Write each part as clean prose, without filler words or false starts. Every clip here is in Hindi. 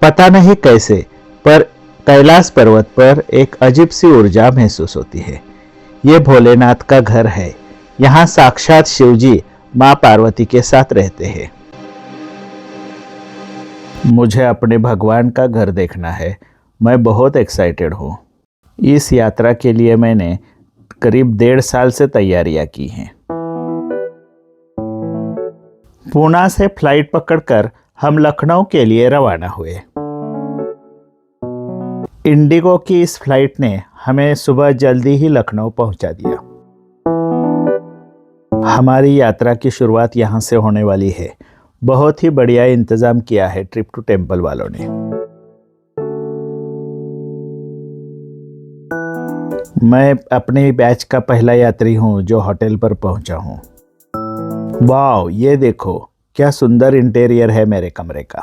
पता नहीं कैसे, पर कैलाश पर्वत पर एक अजीब सी ऊर्जा महसूस होती है। ये भोलेनाथ का घर है। यहाँ साक्षात शिवजी माँ पार्वती के साथ रहते हैं। मुझे अपने भगवान का घर देखना है। मैं बहुत एक्साइटेड हूँ। इस यात्रा के लिए मैंने करीब 1.5 साल से तैयारियां की हैं। पूना से फ्लाइट पकड़कर हम लखनऊ के लिए रवाना हुए। इंडिगो की इस फ्लाइट ने हमें सुबह जल्दी ही लखनऊ पहुंचा दिया। हमारी यात्रा की शुरुआत यहां से होने वाली है। बहुत ही बढ़िया इंतजाम किया है ट्रिप टू टेम्पल वालों ने। मैं अपने बैच का पहला यात्री हूं जो होटल पर पहुंचा हूं। वाह, ये देखो क्या सुंदर इंटीरियर है मेरे कमरे का।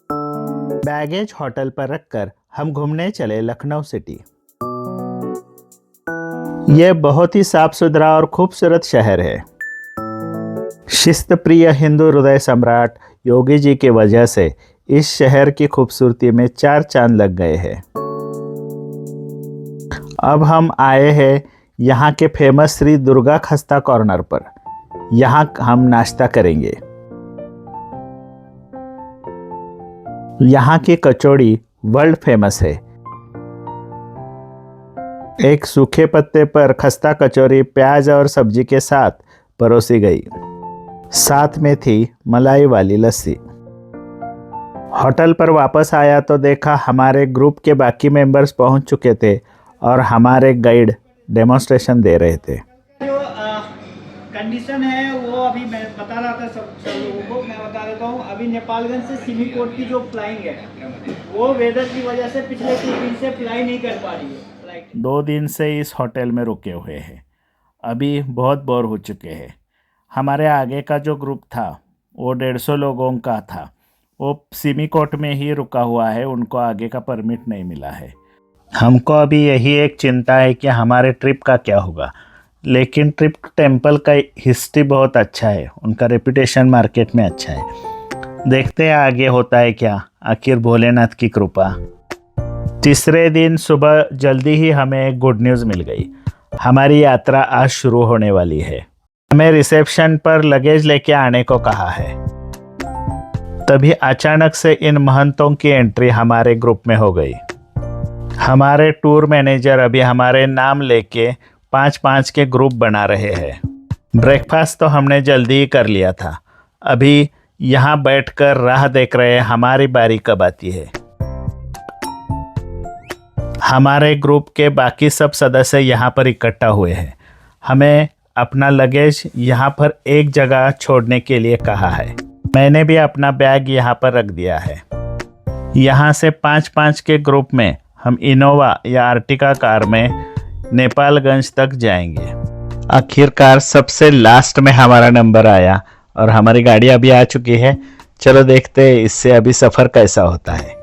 बैगेज होटल पर रखकर हम घूमने चले लखनऊ सिटी। यह बहुत ही साफ सुथरा और खूबसूरत शहर है। शिस्त प्रिय हिंदू हृदय सम्राट योगी जी की वजह से इस शहर की खूबसूरती में 4 चांद लग गए हैं। अब हम आए हैं यहाँ के फेमस श्री दुर्गा खस्ता कॉर्नर पर। यहाँ हम नाश्ता करेंगे। यहाँ की कचौड़ी वर्ल्ड फेमस है। एक सूखे पत्ते पर खस्ता कचौरी प्याज और सब्जी के साथ परोसी गई। साथ में थी मलाई वाली लस्सी। होटल पर वापस आया तो देखा हमारे ग्रुप के बाकी मेंबर्स पहुंच चुके थे और हमारे गाइड डेमोन्स्ट्रेशन दे रहे थे। जो कंडीशन है वो अभी मैं बता रहा था सब लोगों को, मैं बता देता हूँ। अभी नेपालगंज से सिमिकोट की जो फ्लाइंग है वो वेदर की वजह से पिछले 3 दिन से फ्लाई नहीं कर पा रही है फ्लाइट। 2 दिन से इस होटल में रुके हुए हैं। अभी बहुत बोर हो चुके हैं। हमारे आगे का जो ग्रुप था वो 150 लोगों का था। वो सिमिकोट में ही रुका हुआ है। उनको आगे का परमिट नहीं मिला है। हमको अभी यही एक चिंता है कि हमारे ट्रिप का क्या होगा। लेकिन ट्रिप टेम्पल का हिस्ट्री बहुत अच्छा है। उनका रेपुटेशन मार्केट में अच्छा है। देखते हैं आगे होता है क्या। आखिर भोलेनाथ की कृपा। तीसरे दिन सुबह जल्दी ही हमें एक गुड न्यूज़ मिल गई। हमारी यात्रा आज शुरू होने वाली है। हमें रिसेप्शन पर लगेज लेके आने को कहा है। तभी अचानक से इन महंतों की एंट्री हमारे ग्रुप में हो गई। हमारे टूर मैनेजर अभी हमारे नाम लेके 5-5 के ग्रुप बना रहे हैं। ब्रेकफास्ट तो हमने जल्दी ही कर लिया था। अभी यहाँ बैठकर राह देख रहे हैं हमारी बारी कब आती है। हमारे ग्रुप के बाकी सब सदस्य यहाँ पर इकट्ठा हुए हैं। हमें अपना लगेज यहाँ पर एक जगह छोड़ने के लिए कहा है। मैंने भी अपना बैग यहाँ पर रख दिया है। यहाँ से 5-5 के ग्रुप में हम इनोवा या आर्टिका कार में नेपालगंज तक जाएंगे। आखिरकार सबसे लास्ट में हमारा नंबर आया और हमारी गाड़ी अभी आ चुकी है। चलो देखते हैं इससे अभी सफ़र कैसा होता है।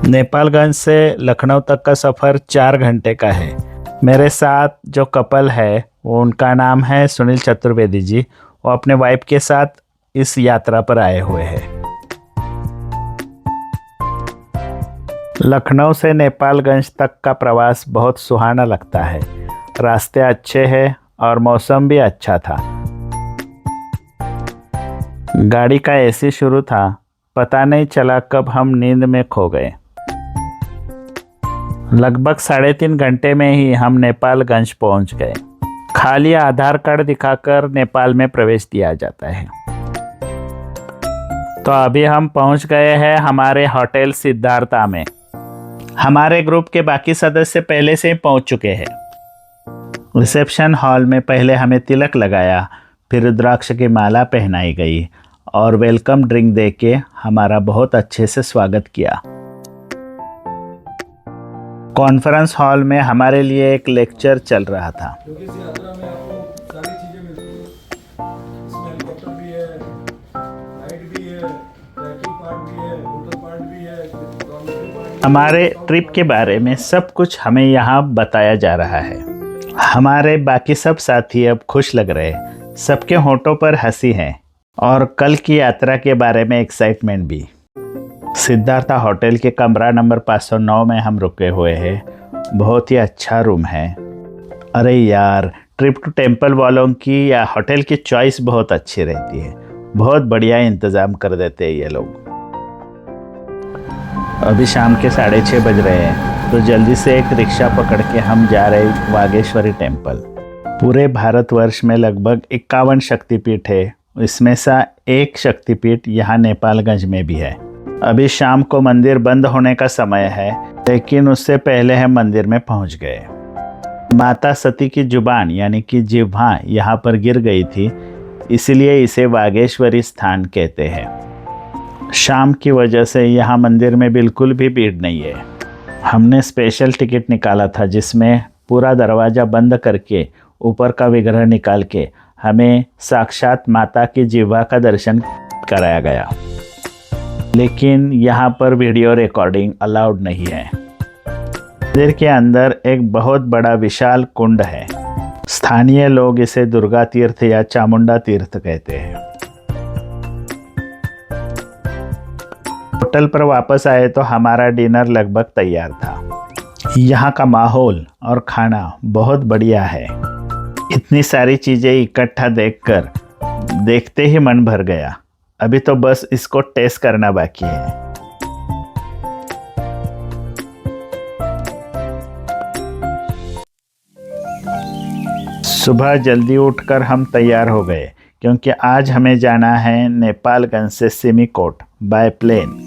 नेपालगंज से लखनऊ तक का सफ़र 4 घंटे का है। मेरे साथ जो कपल है वो उनका नाम है सुनील चतुर्वेदी जी। वो अपने वाइफ के साथ इस यात्रा पर आए हुए हैं। लखनऊ से नेपालगंज तक का प्रवास बहुत सुहाना लगता है। रास्ते अच्छे हैं और मौसम भी अच्छा था। गाड़ी का एसी शुरू था। पता नहीं चला कब हम नींद में खो गए। लगभग 3.5 घंटे में ही हम नेपालगंज पहुंच गए। खाली आधार कार्ड दिखाकर नेपाल में प्रवेश दिया जाता है। तो अभी हम पहुंच गए हैं हमारे होटल सिद्धार्था में। हमारे ग्रुप के बाकी सदस्य पहले से ही पहुंच चुके हैं। रिसेप्शन हॉल में पहले हमें तिलक लगाया, फिर रुद्राक्ष की माला पहनाई गई और वेलकम ड्रिंक देके हमारा बहुत अच्छे से स्वागत किया। कॉन्फ्रेंस हॉल में हमारे लिए एक लेक्चर चल रहा था। क्योंकि इस यात्रा में आपको सारी चीज़ें मिलती हैं। इसमें हेलीकॉप्टर भी है, फ्लाइट भी है, ट्रैकिंग पार्ट भी है, होटल पार्ट भी है, डॉर्मेटरी पार्ट भी है। हमारे ट्रिप के बारे में सब कुछ हमें यहाँ बताया जा रहा है। हमारे बाकी सब साथी अब खुश लग रहे हैं। सबके होंठों पर हंसी है। और कल की यात्रा के बारे में एक्साइटमेंट भी। सिद्धार्था होटल के कमरा नंबर 509 में हम रुके हुए हैं। बहुत ही अच्छा रूम है। अरे यार, ट्रिप टू टेम्पल वालों की या होटल की चॉइस बहुत अच्छी रहती है। बहुत बढ़िया इंतज़ाम कर देते हैं ये लोग। अभी शाम के 6:30 बज रहे हैं, तो जल्दी से एक रिक्शा पकड़ के हम जा रहे हैं वागेश्वरी टेम्पल। पूरे भारतवर्ष में लगभग 51 शक्तिपीठ है। इसमें से एक शक्तिपीठ यहाँ नेपालगंज में भी है। अभी शाम को मंदिर बंद होने का समय है, लेकिन उससे पहले हम मंदिर में पहुँच गए। माता सती की जुबान यानी कि जिह्वा यहाँ पर गिर गई थी, इसलिए इसे वागेश्वरी स्थान कहते हैं। शाम की वजह से यहाँ मंदिर में बिल्कुल भी भीड़ नहीं है। हमने स्पेशल टिकट निकाला था, जिसमें पूरा दरवाज़ा बंद करके ऊपर का विग्रह निकाल के हमें साक्षात माता की जिह्वा का दर्शन कराया गया। लेकिन यहाँ पर वीडियो रिकॉर्डिंग अलाउड नहीं है। मंदिर के अंदर एक बहुत बड़ा विशाल कुंड है। स्थानीय लोग इसे दुर्गा तीर्थ या चामुंडा तीर्थ कहते हैं। होटल पर वापस आए तो हमारा डिनर लगभग तैयार था। यहाँ का माहौल और खाना बहुत बढ़िया है। इतनी सारी चीज़ें इकट्ठा देखकर देखते ही मन भर गया। अभी तो बस इसको टेस्ट करना बाकी है। सुबह जल्दी उठकर हम तैयार हो गए, क्योंकि आज हमें जाना है नेपालगंज से सिमिकोट बाय प्लेन।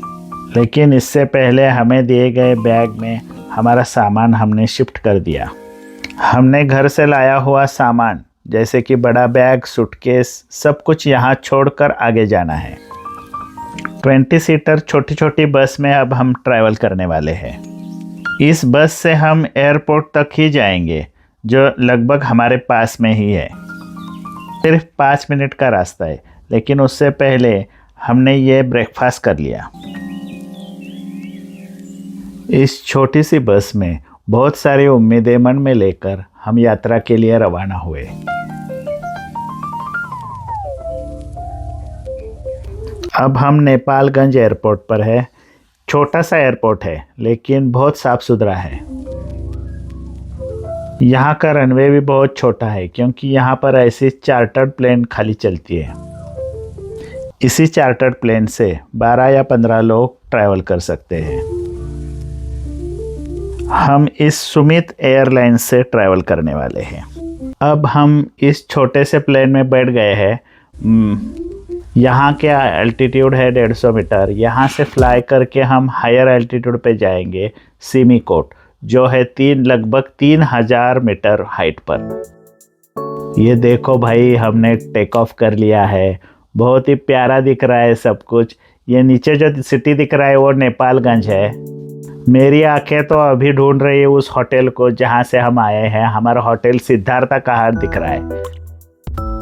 लेकिन इससे पहले हमें दिए गए बैग में हमारा सामान हमने शिफ्ट कर दिया। हमने घर से लाया हुआ सामान जैसे कि बड़ा बैग, सूटकेस, सब कुछ यहाँ छोड़कर आगे जाना है। 20 सीटर छोटी छोटी बस में अब हम ट्रैवल करने वाले हैं। इस बस से हम एयरपोर्ट तक ही जाएंगे, जो लगभग हमारे पास में ही है। सिर्फ 5 मिनट का रास्ता है, लेकिन उससे पहले हमने ये ब्रेकफास्ट कर लिया। इस छोटी सी बस में बहुत सारी उम्मीदें मन में लेकर हम यात्रा के लिए रवाना हुए। अब हम नेपालगंज एयरपोर्ट पर है। छोटा सा एयरपोर्ट है, लेकिन बहुत साफ सुथरा है। यहाँ का रनवे भी बहुत छोटा है, क्योंकि यहाँ पर ऐसी चार्टर्ड प्लेन खाली चलती है। इसी चार्टर्ड प्लेन से 12 या 15 लोग ट्रैवल कर सकते हैं। हम इस सुमित एयरलाइंस से ट्रैवल करने वाले हैं। अब हम इस छोटे से प्लेन में बैठ गए हैं। यहाँ के एल्टीट्यूड है 150 मीटर। यहाँ से फ्लाई करके हम हायर एल्टीट्यूड पे जाएंगे, सिमिकोट, जो है लगभग 3000 मीटर हाइट पर। ये देखो भाई, हमने टेक ऑफ कर लिया है। बहुत ही प्यारा दिख रहा है सब कुछ। ये नीचे जो सिटी दिख रहा है वो नेपालगंज है। मेरी आंखें तो अभी ढूंढ रही है उस होटल को जहाँ से हम आए हैं। हमारा होटल सिद्धार्था कहाँ दिख रहा है।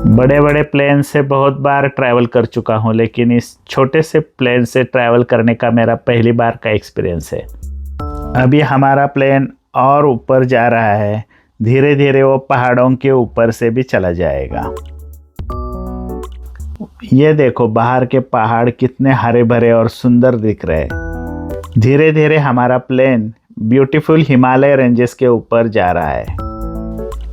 बड़े बड़े प्लेन से बहुत बार ट्रैवल कर चुका हूँ, लेकिन इस छोटे से प्लेन से ट्रैवल करने का मेरा पहली बार का एक्सपीरियंस है। अभी हमारा प्लेन और ऊपर जा रहा है। धीरे धीरे वो पहाड़ों के ऊपर से भी चला जाएगा। ये देखो, बाहर के पहाड़ कितने हरे भरे और सुंदर दिख रहे हैं। धीरे धीरे हमारा प्लेन ब्यूटीफुल हिमालय रेंजेस के ऊपर जा रहा है।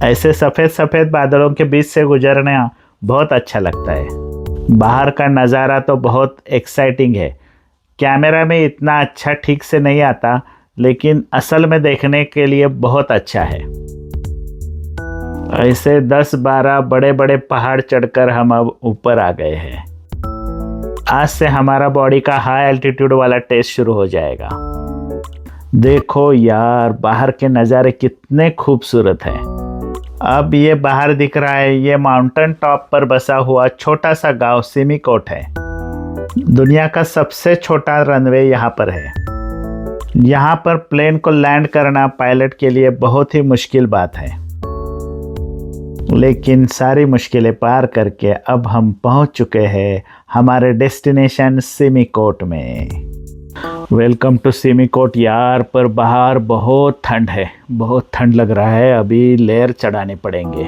ऐसे सफ़ेद सफ़ेद बादलों के बीच से गुजरना बहुत अच्छा लगता है। बाहर का नज़ारा तो बहुत एक्साइटिंग है। कैमरा में इतना अच्छा ठीक से नहीं आता, लेकिन असल में देखने के लिए बहुत अच्छा है। ऐसे 10-12 बड़े बड़े पहाड़ चढ़कर हम अब ऊपर आ गए हैं। आज से हमारा बॉडी का हाई एल्टीट्यूड वाला टेस्ट शुरू हो जाएगा। देखो यार, बाहर के नज़ारे कितने खूबसूरत हैं। अब ये बाहर दिख रहा है, ये माउंटेन टॉप पर बसा हुआ छोटा सा गांव सिमिकोट है। दुनिया का सबसे छोटा रनवे यहाँ पर है। यहाँ पर प्लेन को लैंड करना पायलट के लिए बहुत ही मुश्किल बात है, लेकिन सारी मुश्किलें पार करके अब हम पहुँच चुके हैं हमारे डेस्टिनेशन सिमिकोट में। Welcome to Simikot. यार, पर बाहर बहुत ठंड है, बहुत ठंड लग रहा है। अभी लेयर चढ़ाने पड़ेंगे,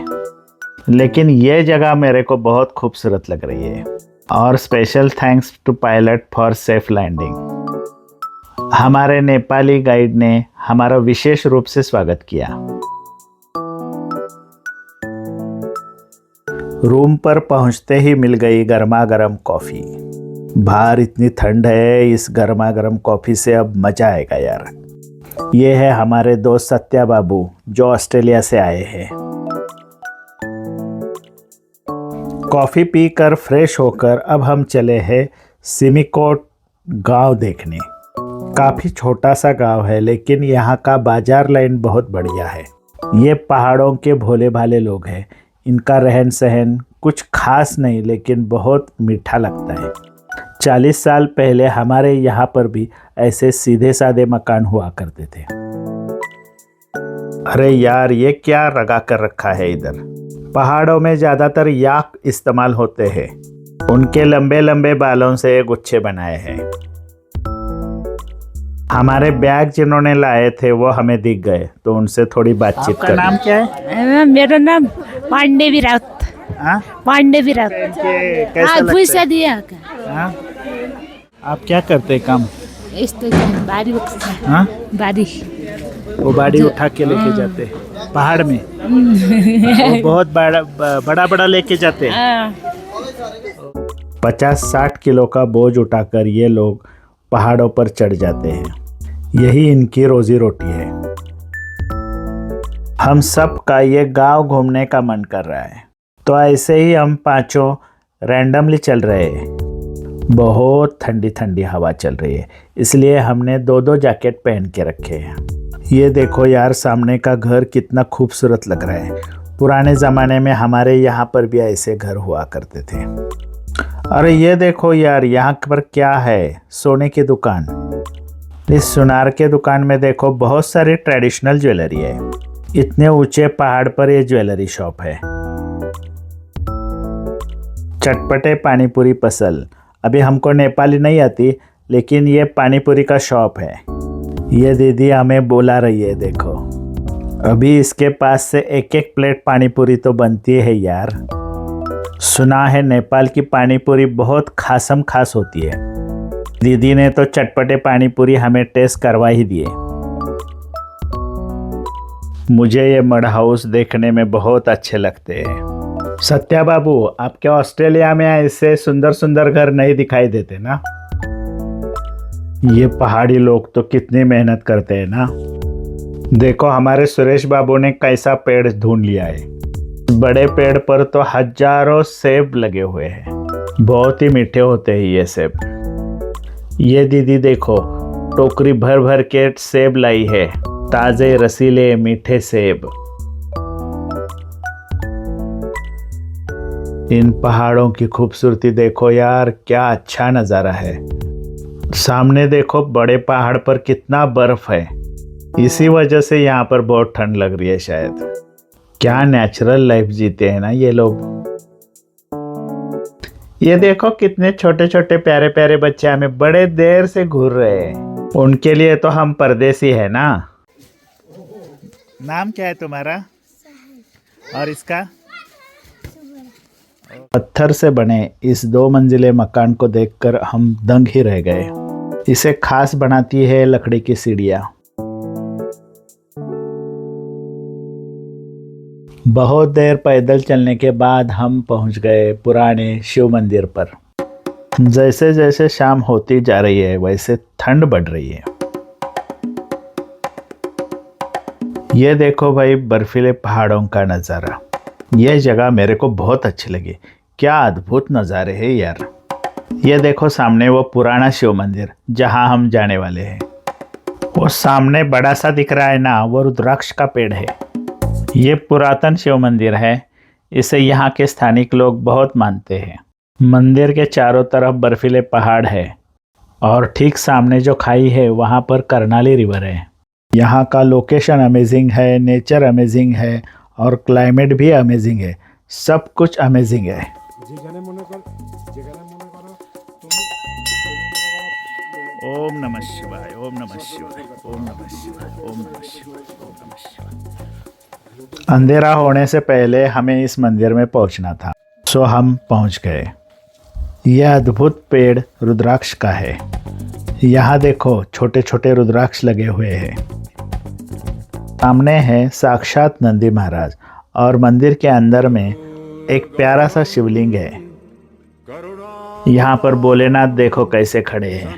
लेकिन ये जगह मेरे को बहुत खूबसूरत लग रही है। और special thanks to pilot for safe landing. हमारे नेपाली गाइड ने हमारा विशेष रूप से स्वागत किया। रूम पर पहुंचते ही मिल गई गर्मा गर्म कॉफ़ी। बाहर इतनी ठंड है, इस गर्मा गर्म कॉफ़ी से अब मज़ा आएगा यार। ये है हमारे दोस्त सत्या बाबू जो ऑस्ट्रेलिया से आए हैं। कॉफ़ी पीकर फ्रेश होकर अब हम चले हैं सिमिकोट गांव देखने। काफ़ी छोटा सा गांव है, लेकिन यहाँ का बाजार लाइन बहुत बढ़िया है। ये पहाड़ों के भोले भाले लोग हैं। इनका रहन सहन कुछ खास नहीं, लेकिन बहुत मीठा लगता है। 40 साल पहले हमारे यहाँ पर भी ऐसे सीधे साधे मकान हुआ करते थे। अरे यार, ये क्या लगा कर रखा है इधर। पहाड़ों में ज़्यादातर याक इस्तेमाल होते हैं। उनके लंबे लंबे बालों से ये गुच्छे बनाए हैं। हमारे बैग जिन्होंने लाए थे वो हमें दिख गए, तो उनसे थोड़ी बातचीत कर। आपका नाम क्या है? मेरा नाम पांडे विराट। हाँ? पांडे विराट। कैसा लगता पैसा है? दिया। हाँ? आप क्या करते हैं काम? इस तो बारी हाँ? बारी वो बाड़ी उठा के लेके जाते हैं पहाड़ में। वो बहुत बड़ा लेके जाते हैं। 50-60 किलो का बोझ उठाकर ये लोग पहाड़ों पर चढ़ जाते हैं। यही इनकी रोजी रोटी है। हम सब का ये गांव घूमने का मन कर रहा है, तो ऐसे ही हम पांचों रैंडमली चल रहे हैं। बहुत ठंडी ठंडी हवा चल रही है, इसलिए हमने 2-2 जैकेट पहन के रखे हैं। ये देखो यार, सामने का घर कितना खूबसूरत लग रहा है। पुराने ज़माने में हमारे यहाँ पर भी ऐसे घर हुआ करते थे। अरे ये देखो यार, यहाँ पर क्या है? सोने की दुकान। इस सुनार के दुकान में देखो बहुत सारी ट्रेडिशनल ज्वेलरी है। इतने ऊंचे पहाड़ पर ये ज्वेलरी शॉप है। चटपटे पानीपुरी पसल। अभी हमको नेपाली नहीं आती, लेकिन ये पानीपुरी का शॉप है। ये दीदी हमें बुला रही है, देखो। अभी इसके पास से एक एक प्लेट पानीपुरी तो बनती है यार। सुना है नेपाल की पानीपुरी बहुत खासम खास होती है। दीदी ने तो चटपटे पानीपुरी हमें टेस्ट करवा ही दिए। मुझे ये मड हाउस देखने में बहुत अच्छे लगते हैं। सत्या बाबू, आपके ऑस्ट्रेलिया में ऐसे सुंदर सुंदर घर नहीं दिखाई देते ना। ये पहाड़ी लोग तो कितनी मेहनत करते हैं ना। देखो हमारे सुरेश बाबू ने कैसा पेड़ ढूंढ लिया है। बड़े पेड़ पर तो हजारों सेब लगे हुए हैं। बहुत ही मीठे होते हैं ये सेब। ये दीदी देखो, टोकरी भर भर के सेब लाई है। ताजे रसीले मीठे सेब। इन पहाड़ों की खूबसूरती देखो यार, क्या अच्छा नज़ारा है। सामने देखो, बड़े पहाड़ पर कितना बर्फ है। इसी वजह से यहाँ पर बहुत ठंड लग रही है शायद। क्या नेचुरल लाइफ जीते हैं ना ये लोग। ये देखो कितने छोटे छोटे प्यारे प्यारे बच्चे हमें बड़े देर से घूर रहे हैं। उनके लिए तो हम परदेसी है ना। नाम क्या है तुम्हारा? और इसका? पत्थर से बने इस 2 मंजिले मकान को देखकर हम दंग ही रह गए। इसे खास बनाती है लकड़ी की सीढ़ियाँ। बहुत देर पैदल चलने के बाद हम पहुंच गए पुराने शिव मंदिर पर। जैसे जैसे शाम होती जा रही है, वैसे ठंड बढ़ रही है। ये देखो भाई, बर्फीले पहाड़ों का नज़ारा। यह जगह मेरे को बहुत अच्छी लगी। क्या अद्भुत नज़ारे हैं यार। ये देखो सामने वो पुराना शिव मंदिर जहां हम जाने वाले हैं। वो सामने बड़ा सा दिख रहा है ना, वो रुद्राक्ष का पेड़ है। ये पुरातन शिव मंदिर है। इसे यहाँ के स्थानिक लोग बहुत मानते हैं। मंदिर के चारों तरफ बर्फीले पहाड़ है और ठीक सामने जो खाई है वहाँ पर कर्नाली रिवर है। यहाँ का लोकेशन अमेजिंग है, नेचर अमेजिंग है और क्लाइमेट भी अमेजिंग है। सब कुछ अमेजिंग है। ओम नमः शिवाय, ओम नमः शिवाय, ओम नमः शिवाय, ओम नमः शिवाय, ओम नमः शिवाय। अंधेरा होने से पहले हमें इस मंदिर में पहुंचना था, सो हम पहुंच गए। यह अद्भुत पेड़ रुद्राक्ष का है। यहाँ देखो छोटे छोटे रुद्राक्ष लगे हुए हैं। सामने है साक्षात नंदी महाराज और मंदिर के अंदर में एक प्यारा सा शिवलिंग है। यहाँ पर भोलेनाथ देखो कैसे खड़े हैं।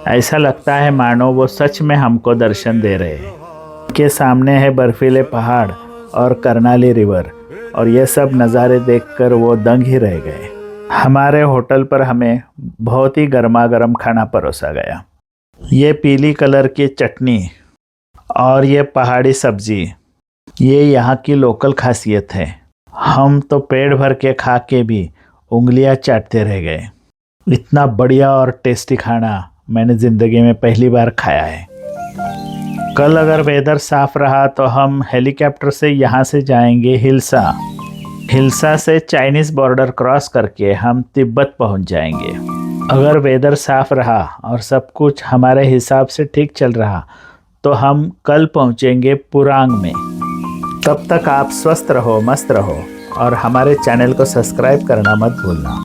ऐसा लगता है मानो वो सच में हमको दर्शन दे रहे हैं। के सामने है बर्फीले पहाड़ और करनाली रिवर और ये सब नज़ारे देखकर वो दंग ही रह गए। हमारे होटल पर हमें बहुत ही गर्मा गर्म खाना परोसा गया। ये पीली कलर की चटनी और ये पहाड़ी सब्जी, ये यहाँ की लोकल खासियत है। हम तो पेट भर के खा के भी उंगलियां चाटते रह गए। इतना बढ़िया और टेस्टी खाना मैंने ज़िंदगी में पहली बार खाया है। कल अगर वेदर साफ रहा तो हम हेलीकॉप्टर से यहाँ से जाएंगे हिल्सा। हिल्सा से चाइनीज़ बॉर्डर क्रॉस करके हम तिब्बत पहुँच जाएंगे। अगर वेदर साफ रहा और सब कुछ हमारे हिसाब से ठीक चल रहा तो हम कल पहुँचेंगे पुरांग में। तब तक आप स्वस्थ रहो, मस्त रहो और हमारे चैनल को सब्सक्राइब करना मत भूलना।